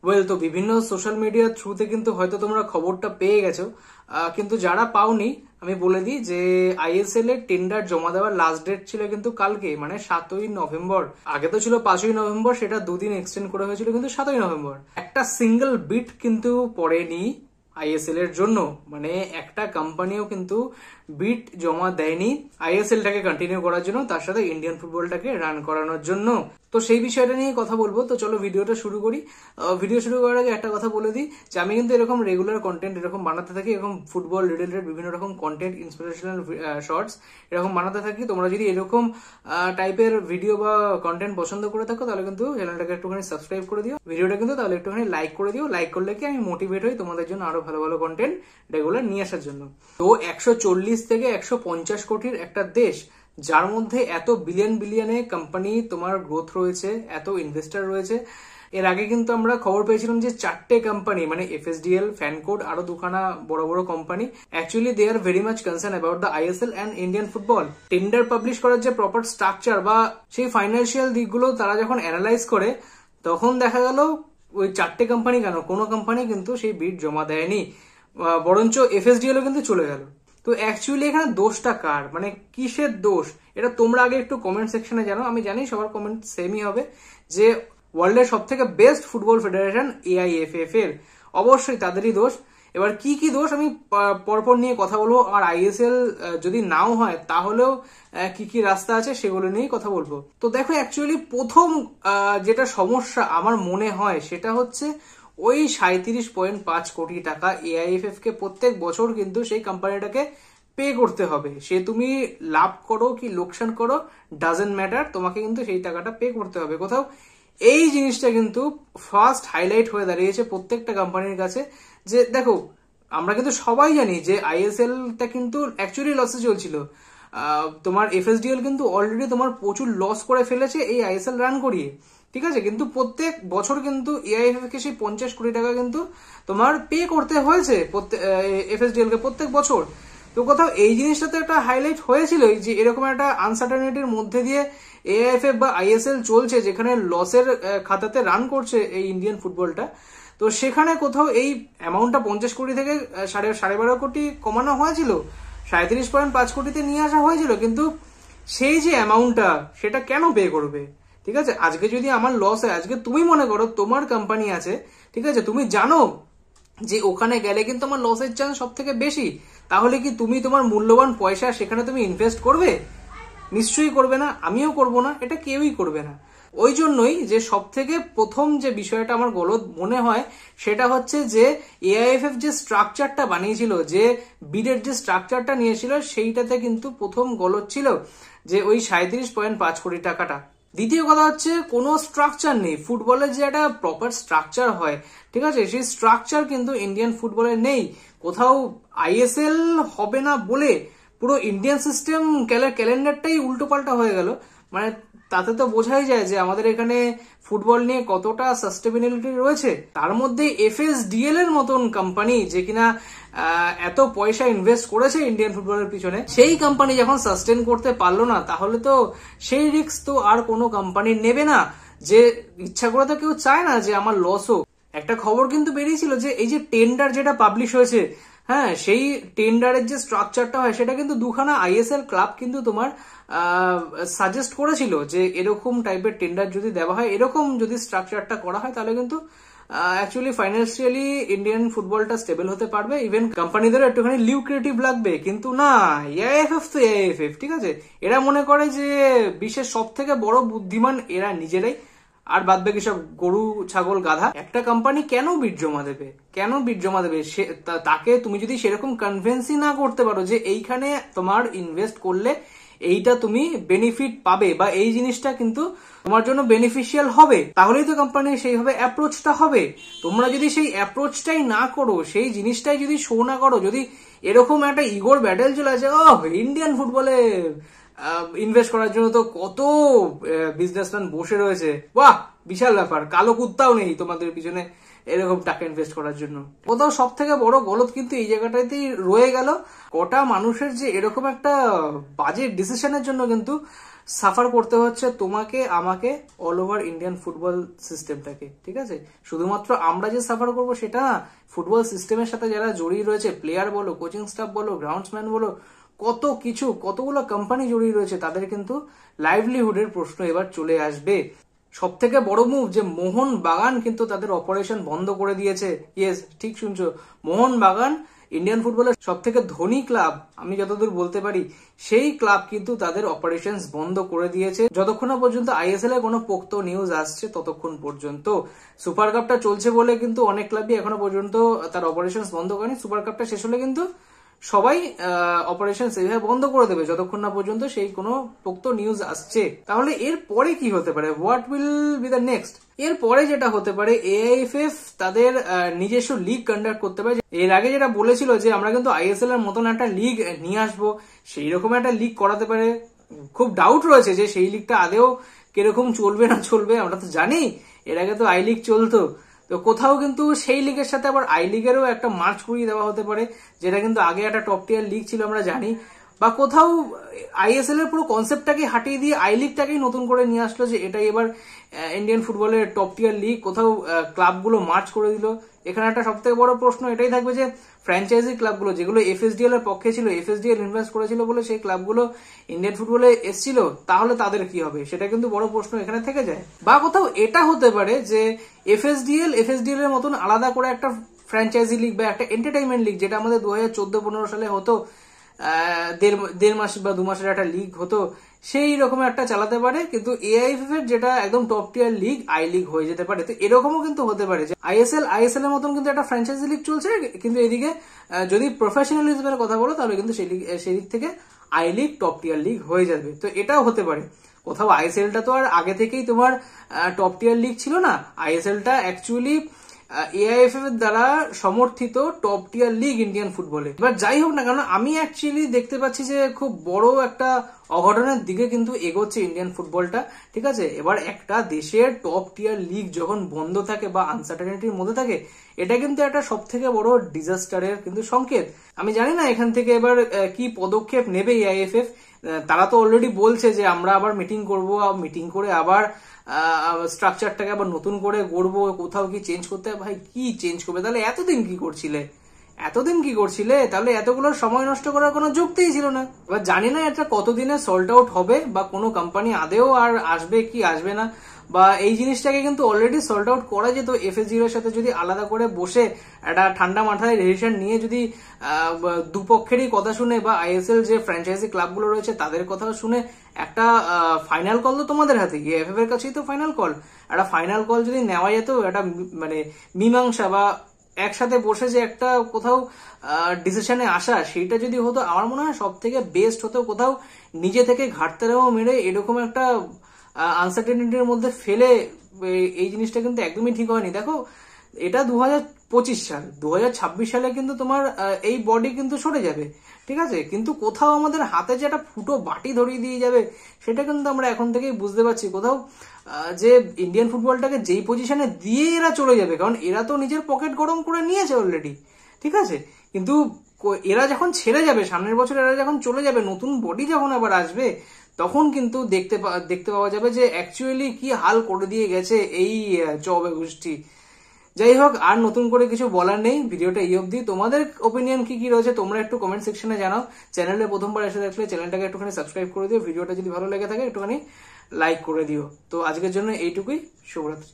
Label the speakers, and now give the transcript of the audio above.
Speaker 1: Well, তো বিভিন্ন social মিডিয়ার থ্রুতে কিন্তু হয়তো তোমরা খবরটা পেয়ে গেছো, কিন্তু যারা পাওনি আমি বলে দিই যে আইএসএল এর টেন্ডার জমা দেওয়ার লাস্ট ডেট ছিল কিন্তু কালকে, মানে 7ই নভেম্বর। আগে তো ছিল 5ই নভেম্বর, সেটা দুদিন এক্সটেন্ড করা হয়েছিল কিন্তু 7ই নভেম্বর। একটা সিঙ্গেল বিট কিন্তু পড়েনি আইএসএল এর জন্য, মানে একটা কোম্পানিও কিন্তু বিট জমা দেয়নি আইএসএলটাকে কন্টিনিউ করার জন্য, তার সাথে ইন্ডিয়ান ফুটবলটাকে রান করানোর জন্য। তো সেই বিষয়টা নিয়ে কথা বলবো। তো চলো ভিডিওটা শুরু করি। ভিডিও শুরু করার আগে একটা কথা বলে দিই যে আমি কিন্তু এরকম রেগুলার কন্টেন্ট এরকম বানাতে থাকি, এরকম ফুটবল রিলেটেড বিভিন্ন রকম কন্টেন্ট, ইন্সপিরেশনাল শর্টস এরকম বানাতে থাকি। তোমরা যদি এরকম টাইপের ভিডিও বা কন্টেন্ট পছন্দ করে থাকো তাহলে কিন্তু চ্যানেলটাকে একটুখানি সাবস্ক্রাইব করে দিও, ভিডিওটা কিন্তু তাহলে একটুখানি লাইক করে দিও। লাইক করলে কি আমি মোটিভেট হই তোমাদের জন্য আরো ভালো ভালো কন্টেন্ট রেগুলার নিয়ে আসার জন্য। তো 140 থেকে 150 কোটির একটা দেশ, যার মধ্যে এত বিলিয়ন বিলিয়নে কোম্পানি তোমার গ্রোথ রয়েছে, এত ইনভেস্টার রয়েছে। এর আগে কিন্তু আমরা খবর পেয়েছিলাম যে 4টে কোম্পানি, মানে এফএসডিএল, ফ্যানকোড, আরো দুখানা বড় বড় company, actually they are very much concern about the ISL and Indian football. Tender publish করার যে প্রপার স্ট্রাকচার বা সেই ফাইন্যান্সিয়াল দিকগুলো তারা যখন অ্যানালাইজ করে, তখন দেখা গেল ওই 4টে কোম্পানি কেন, কোনো কোম্পানি কিন্তু সেই বিড জমা দেয়নি, বরঞ্চ এফএসডিএল কিন্তু চলে গেল। তো অ্যাকচুয়ালি এখানে দোষটা কার, মানে কিসের দোষ, এটা তোমরা আগে একটু কমেন্ট সেকশনে জানো। আমি জানি সবার কমেন্ট সেমই হবে যে ওয়ার্ল্ডের সব থেকে বেস্ট ফুটবল ফেডারেশন এআইএফএফ এর, অবশ্যই তাদেরই দোষ। এবার কি কি দোষ আমি পরপর নিয়ে কথা বলবো, আর আইএসএল যদি নাও হয় তাহলেও কি কি রাস্তা আছে সেগুলো নিয়েই কথা বলবো। তো দেখো, অ্যাকচুয়ালি প্রথম যেটা সমস্যা আমার মনে হয় সেটা হচ্ছে ওই 37.5 কোটি টাকা এআইএফএফ কে প্রত্যেক বছর কিন্তু সেই কোম্পানিটাকে পে করতে হবে। সে তুমি লাভ করো কি লোকসান করো, ডাজেন্ট ম্যাটার, তোমাকে কিন্তু সেই টাকাটা পে করতে হবে কোথাও। এই জিনিসটা কিন্তু ফার্স্ট হাইলাইট হয়ে দাঁড়িয়েছে প্রত্যেকটা কোম্পানির কাছে। যে দেখো, আমরা কিন্তু সবাই জানি যে আইএসএলটা কিন্তু অ্যাকচুয়ালি লসে চলছিল। তোমার এফএসডিএল কিন্তু অলরেডি তোমার প্রচুর লস করে ফেলেছে এই আইএসএল রান করিয়ে, ঠিক আছে। কিন্তু প্রত্যেক বছর কিন্তু এআইএফএফ কে সেই 50 কোটি টাকা কিন্তু তোমার পে করতে হয়েছে এফএসডিএল কে প্রত্যেক বছর। তো কোথাও এই জিনিসটা তো একটা হাইলাইট হয়েছিল যে এরকম একটা আনসার্টেনিটির মধ্যে দিয়ে এআইএফএফ বা আইএসএল চলছে, যেখানে লসের খাতাতে রান করছে এই ইন্ডিয়ান ফুটবলটা। তো সেখানে কোথাও এই অ্যামাউন্টটা 50 কোটি থেকে 12.5 কোটি কমানো হয়েছিল, 37.5 কোটিতে নিয়ে আসা হয়েছিল। কিন্তু সেই যে অ্যামাউন্টটা সেটা কেন পে করবে, ঠিক আছে। আজকে যদি আমার লস হয়, আজকে তুমি মনে করো তোমার কোম্পানি আছে, ঠিক আছে, তুমি জানো যে ওখানে গেলে কিন্তু আমার লসের চান্স সব থেকে বেশি, তাহলে কি তুমি তোমার মূল্যবান পয়সা সেখানে তুমি ইনভেস্ট করবে? নিশ্চয়ই করবে না, আমিও করব না, এটা কেউই করবে না। ওই জন্যই যে সব থেকে প্রথম যে বিষয়টা আমার গলদ মনে হয় সেটা হচ্ছে যে এআইএফএফ যে স্ট্রাকচারটা বানিয়েছিল, যে বিডের যে স্ট্রাকচারটা নিয়েছিল, সেইটাতে কিন্তু প্রথম গলদ ছিল যে ওই 37.5 কোটি টাকাটা। দ্বিতীয় কথা হচ্ছে কোনো স্ট্রাকচার নেই ফুটবলের, যে একটা প্রপার স্ট্রাকচার হয়, ঠিক আছে, সেই স্ট্রাকচার কিন্তু ইন্ডিয়ান ফুটবলে নেই। কোথাও আইএসএল হবে না বলে পুরো ইন্ডিয়ান সিস্টেম ক্যালেন্ডারটাই উল্টো পাল্টা হয়ে গেল। মানে তাতে তো বোঝাই যায় যে আমাদের এখানে ফুটবল নিয়ে কতটা সাস্টেনেবিলিটি রয়েছে। তার মধ্যে এফএসডিএল এর মতন কোম্পানি, যে কিনা এত পয়সা ইনভেস্ট করেছে ইন্ডিয়ান ফুটবলের পিছনে, সেই কোম্পানি যখন সাস্টেন করতে পারলো না, তাহলে তো সেই রিস্ক তো আর কোনো কোম্পানি নেবে না। যে ইচ্ছা করে তো কেউ চায় না যে আমার লস হোক। একটা খবর কিন্তু বেরিয়েছিল যে এই যে টেন্ডার যেটা পাবলিশ হয়েছে, হ্যাঁ, সেই টেন্ডারের যে স্ট্রাকচারটা হয় সেটা কিন্তু দুখানা আইএসএল ক্লাব কিন্তু তোমার সাজেস্ট করেছিল যে এরকম টাইপের টেন্ডার যদি দেওয়া হয়, এরকম যদি স্ট্রাকচারটা করা হয়, তাহলে কিন্তু অ্যাকচুয়ালি ফাইন্যান্সিয়ালি ইন্ডিয়ান ফুটবলটা স্টেবল হতে পারবে, ইভেন কোম্পানিদেরও একটুখানি লিউক্রেটিভ লাগবে। কিন্তু না, এআইএফএফ তো এআইএফএফ, ঠিক আছে, এরা মনে করে যে বিশ্বের সব থেকে বড় বুদ্ধিমান এরা নিজেরাই, আর বাদ বাকি সব গরু ছাগল গাধা। একটা কোম্পানি কেন বিড জমা দেবে, কেন বিড জমা দেবে? তাকে তুমি যদি সেরকম কনভিন্সই না করতে পারো যে এইখানে তোমার ইনভেস্ট করলে এইটা তুমি বেনিফিট পাবে বা এই জিনিসটা কিন্তু তোমার জন্য বেনিফিশিয়াল হবে, তাহলেই তো কোম্পানির সেইভাবে অ্যাপ্রোচটা হবে। তোমরা যদি সেই অ্যাপ্রোচটাই না করো, সেই জিনিসটাই যদি শো না করো, যদি এরকম একটা ইগোর ব্যাটেল চলে আসে, ইন্ডিয়ান ফুটবলে ইনভেস্ট করার জন্য তো কত বিজনেসম্যান বসে রয়েছে, বাহ বিশাল ব্যাপার, কালো কুত্তাও নেই তোমাদের পিছনে এরকম টাকা ইনভেস্ট করার জন্য। কোথাও সব থেকে বড় গলত কিন্তু এই জায়গাটাতেই রয়ে গেল, কটা মানুষের যে এরকম একটা বাজে ডিসিশনের জন্য কিন্তু সাফার করতে হচ্ছে তোমাকে, আমাকে, অল ওভার ইন্ডিয়ান ফুটবল সিস্টেমটাকে। ঠিক আছে, শুধুমাত্র আমরা যে সাফার করবো সেটা না, ফুটবল সিস্টেমের সাথে যারা জড়িয়ে রয়েছে, প্লেয়ার বলো, কোচিং স্টাফ বলো, গ্রাউন্ডসম্যান বলো, কত কিছু, কতগুলো কোম্পানি জড়িয়ে রয়েছে, তাদের কিন্তু লাইভলিহুডের প্রশ্ন এবার চলে আসবে। সব থেকে বড় মুভ যে মোহন বাগান কিন্তু তাদের অপারেশন বন্ধ করে দিয়েছে। ইয়েস, ঠিক শুনছো, মোহন বাগান ইন্ডিয়ান ফুটবলের সব থেকে ধনী ক্লাব, আমি যতদূর বলতে পারি, সেই ক্লাব কিন্তু তাদের অপারেশন বন্ধ করে দিয়েছে যতক্ষণ না পর্যন্ত আইএসএল এ কোনো পোক্ত নিউজ আসছে ততক্ষণ পর্যন্ত। সুপার কাপটা চলছে বলে কিন্তু অনেক ক্লাবই এখনো পর্যন্ত তার অপারেশন বন্ধ করেনি। সুপার কাপটা শেষ হলে কিন্তু সবাই অপারেশন সেইভাবে বন্ধ করে দেবে যতক্ষণ না পর্যন্ত সেই কোনো পোক্ত নিউজ আসছে। তাহলে এর পরে কি হতে পারে, what will be the next? এর পরে যেটা হতে পারে, এআইএফএফ তাদের নিজস্ব লিগ কন্ডাক্ট করতে পারে। এর আগে যেটা বলেছিল যে আমরা কিন্তু আইএসএল এর মতন একটা লিগ নিয়ে আসবো, সেই রকম একটা লিগ করাতে পারে। খুব ডাউট রয়েছে যে সেই লিগটা আদেও কিরকম চলবে না চলবে। আমরা তো জানি এর আগে তো আই লিগ চলতো, তো কোথাও কিন্তু সেই লিগের সাথে আবার আই লিগেরও একটা মার্চ করিয়ে দেওয়া হতে পারে, যেটা কিন্তু আগে একটা টপ টিয়ার লিগ ছিল আমরা জানি। বা কোথাও আইএসএল এর পুরো কনসেপ্টটাকে হাটিয়ে দিয়ে আই লিগটাকেই নতুন করে নিয়ে আসলো যে এটাই এবার ইন্ডিয়ান ফুটবলের টপ টিয়ার লিগ। কোথাও ক্লাবগুলো মার্চ করে দিল। এখানে একটা সব থেকে বড় প্রশ্ন এটাই থাকবে যে ফ্র্যাঞ্চাইজি ক্লাবগুলো যেগুলো এফএসডিএল এর পক্ষে ছিল, এফএসডিএল ইনভেস্ট করেছিল বলে সেই ক্লাবগুলো ইন্ডিয়ান ফুটবলে এসেছিল, তাহলে তাদের কি হবে, সেটা কিন্তু বড় প্রশ্ন এখানে থেকে যায়। বা কোথাও এটা হতে পারে যে এফএসডিএল এর মতন আলাদা করে একটা ফ্র্যাঞ্চাইজি লিগ বা একটা এন্টারটেইনমেন্ট লিগ, যেটা আমাদের 2014-15 সালে হতো, দেড় মাস বা 2 মাসের একটা লিগ হতো, সেই রকম একটা চালাতে পারে। কিন্তু এআইএফএফ এর যেটা একদম top tear league, I league হয়ে যেতে পারে। তো এরকমও কিন্তু হতে পারে যে আইএসএল এর মতন কিন্তু একটা ফ্র্যাঞ্চাইজি লিগ চলছে, কিন্তু এদিকে যদি প্রফেশনালিজমের কথা বলো তাহলে কিন্তু সেই দিক থেকে I league top tear league হয়ে যাবে। তো এটাও হতে পারে। কোথাও আইএসএলটা তো আর আগে থেকেই তোমার টপ টিয়ার লিগ ছিল না, আইএসএলটা অ্যাকচুয়ালি এআইএফএফ এর দ্বারা সমর্থিত টপ টিয়ার লিগ ইন্ডিয়ান ফুটবলে। এবার যাই হোক না কেন, আমি অ্যাকচুয়ালি দেখতে পাচ্ছি যে খুব বড় একটা অঘটনের দিকে কিন্তু এগোচ্ছে ইন্ডিয়ান ফুটবলটা। ঠিক আছে, এবার একটা দেশের টপ টিয়ার লিগ যখন বন্ধ থাকে বা আনসার্টেনিটির মধ্যে থাকে, এটা কিন্তু একটা সব থেকে বড় ডিজাস্টারের কিন্তু সংকেত। আমি জানি না এখান থেকে এবার কি পদক্ষেপ নেবে এআইএফএফ। তারা তো অলরেডি বলছে যে আমরা আবার মিটিং করব, মিটিং করে আবার স্ট্রাকচারটাকে আবার নতুন করে গড়বো, কোথাও কি চেঞ্জ করতে হবে। ভাই কি চেঞ্জ করবে? তাহলে এতদিন কি করছিলে? তাহলে এতগুলো সময় নষ্ট করার কোনো যুক্তিই ছিল না। এবার জানি না এটা কতদিনে সল্ট আউট হবে, বা কোনো কোম্পানি আদেও আর আসবে কি আসবে না, বা এই জিনিসটাকে কিন্তু অলরেডি সল্ট আউট করা যেত এফএসজির সাথে যদি আলাদা করে বসে একটা ঠান্ডা মাথায় ডিসিশন নিয়ে যদি দুপক্ষেরই কথা শুনে, বা আইএসএল যে ফ্র্যাঞ্চাইজি ক্লাবগুলো রয়েছে তাদের কথা শুনে একটা ফাইনাল কল তো তোমাদের হাতে, এএফএফ এর কাছেই তো ফাইনাল কল। একটা ফাইনাল কল যদি নেওয়া যেত, একটা মানে মীমাংসা বা একসাথে বসে যে একটা কোথাও ডিসিশনে আসা, সেইটা যদি হতো, আমার মনে হয় সব থেকে বেস্ট হতো। কোথাও নিজে থেকে ঘাটতেরাও মেরে এরকম একটা আনসার্টেনিটির মধ্যে ফেলে এই জিনিসটা কিন্তু একদমই ঠিক হয়নি। দেখো, এটা 2025 সাল, 2026 সালে কিন্তু তোমার এই বডি কিন্তু সরে যাবে। ঠিক আছে, কিন্তু কোথাও আমাদের হাতে যে একটা ফুটো বাটি ধরিয়ে দিয়ে যাবে, সেটা কিন্তু আমরা এখন থেকেই বুঝতে পারছি। কোথাও যে ইন্ডিয়ান ফুটবলটাকে যেই পজিশনে দিয়ে এরা চলে যাবে, কারণ এরা তো নিজের পকেট গরম করে নিয়েছে অলরেডি। ঠিক আছে, কিন্তু এরা যখন ছেড়ে যাবে, সামনের বছর এরা যখন চলে যাবে, নতুন বডি যখন আবার আসবে, তখন কিন্তু দেখতে পাওয়া যাবে যে অ্যাকচুয়ালি কি হাল করে দিয়ে গেছে এই চবে গোষ্ঠী। যাই হোক, আর নতুন করে কিছু বলার নেই, ভিডিওটা এই অবধি। তোমাদের ওপিনিয়ন কি রয়েছে তোমরা একটু কমেন্ট সেকশনে জানাও। চ্যানেলে প্রথমবার এসে দেখলে চ্যানেলটাকে একটুখানি সাবস্ক্রাইব করে দিও, ভিডিওটা যদি ভালো লেগে থাকে একটুখানি লাইক করে দিও। তো আজকের জন্য এইটুকুই, শুভরাত্রি।